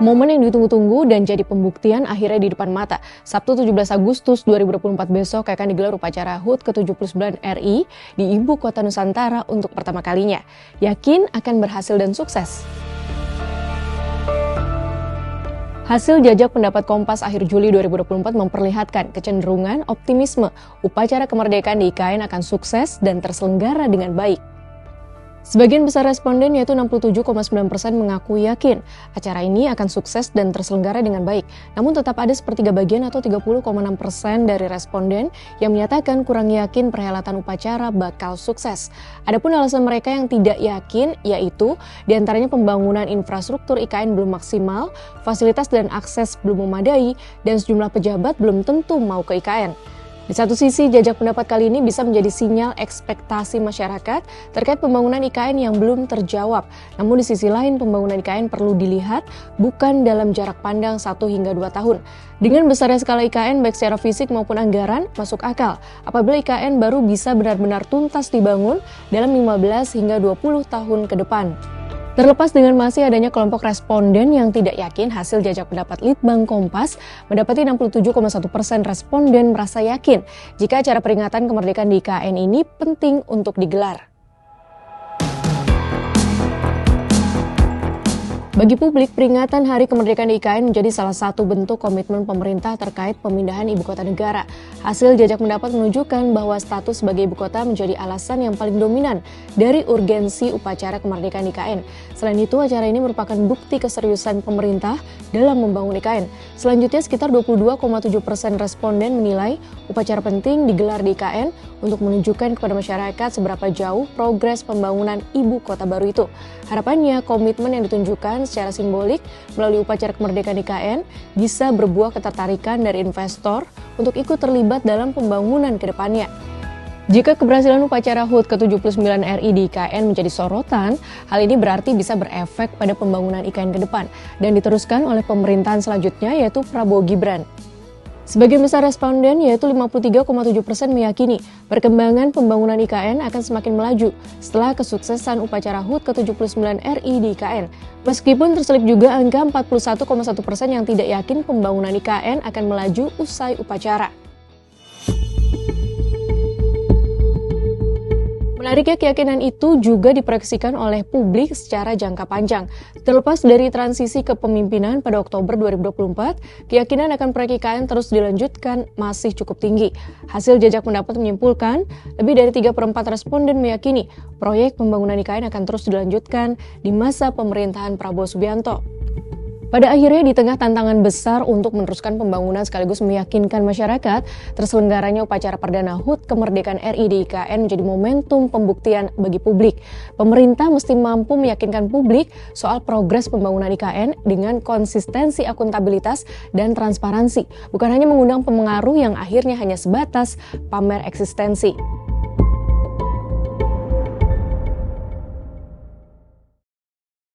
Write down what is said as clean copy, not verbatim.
Momen yang ditunggu-tunggu dan jadi pembuktian akhirnya di depan mata. Sabtu 17 Agustus 2024 besok akan digelar upacara HUT ke-79 RI di Ibu Kota Nusantara untuk pertama kalinya. Yakin akan berhasil dan sukses? Hasil jajak pendapat Kompas akhir Juli 2024 memperlihatkan kecenderungan optimisme upacara kemerdekaan di IKN akan sukses dan terselenggara dengan baik. Sebagian besar responden yaitu 67,9% mengaku yakin acara ini akan sukses dan terselenggara dengan baik. Namun tetap ada sepertiga bagian atau 30,6% dari responden yang menyatakan kurang yakin perhelatan upacara bakal sukses. Adapun alasan mereka yang tidak yakin yaitu diantaranya pembangunan infrastruktur IKN belum maksimal, fasilitas dan akses belum memadai, dan sejumlah pejabat belum tentu mau ke IKN. Di satu sisi, jajak pendapat kali ini bisa menjadi sinyal ekspektasi masyarakat terkait pembangunan IKN yang belum terjawab. Namun di sisi lain, pembangunan IKN perlu dilihat bukan dalam jarak pandang 1 hingga 2 tahun. Dengan besarnya skala IKN baik secara fisik maupun anggaran, masuk akal apabila IKN baru bisa benar-benar tuntas dibangun dalam 15 hingga 20 tahun ke depan. Terlepas dengan masih adanya kelompok responden yang tidak yakin, hasil jajak pendapat Litbang Kompas mendapati 67,1% responden merasa yakin jika acara peringatan kemerdekaan di IKN ini penting untuk digelar. Bagi publik, peringatan Hari Kemerdekaan di IKN menjadi salah satu bentuk komitmen pemerintah terkait pemindahan ibu kota negara. Hasil jajak pendapat menunjukkan bahwa status sebagai ibu kota menjadi alasan yang paling dominan dari urgensi upacara kemerdekaan IKN. Selain itu, acara ini merupakan bukti keseriusan pemerintah dalam membangun IKN. Selanjutnya, sekitar 22,7% responden menilai upacara penting digelar di IKN untuk menunjukkan kepada masyarakat seberapa jauh progres pembangunan ibu kota baru itu. Harapannya, komitmen yang ditunjukkan secara simbolik melalui upacara kemerdekaan IKN bisa berbuah ketertarikan dari investor untuk ikut terlibat dalam pembangunan ke depannya. Jika keberhasilan upacara HUT ke-79 RI di IKN menjadi sorotan, hal ini berarti bisa berefek pada pembangunan IKN ke depan dan diteruskan oleh pemerintahan selanjutnya yaitu Prabowo Gibran. Sebagian besar responden yaitu 53,7% meyakini perkembangan pembangunan IKN akan semakin melaju setelah kesuksesan upacara HUT ke-79 RI di IKN. Meskipun terselip juga angka 41,1% yang tidak yakin pembangunan IKN akan melaju usai upacara. Menariknya, keyakinan itu juga diproyeksikan oleh publik secara jangka panjang. Terlepas dari transisi kepemimpinan pada Oktober 2024, keyakinan akan proyek IKN terus dilanjutkan masih cukup tinggi. Hasil jajak pendapat menyimpulkan, lebih dari 3/4 responden meyakini proyek pembangunan IKN akan terus dilanjutkan di masa pemerintahan Prabowo Subianto. Pada akhirnya, di tengah tantangan besar untuk meneruskan pembangunan sekaligus meyakinkan masyarakat, terselenggaranya upacara perdana HUT kemerdekaan RI di IKN menjadi momentum pembuktian bagi publik. Pemerintah mesti mampu meyakinkan publik soal progres pembangunan IKN dengan konsistensi akuntabilitas dan transparansi, bukan hanya mengundang pengaruh yang akhirnya hanya sebatas pamer eksistensi.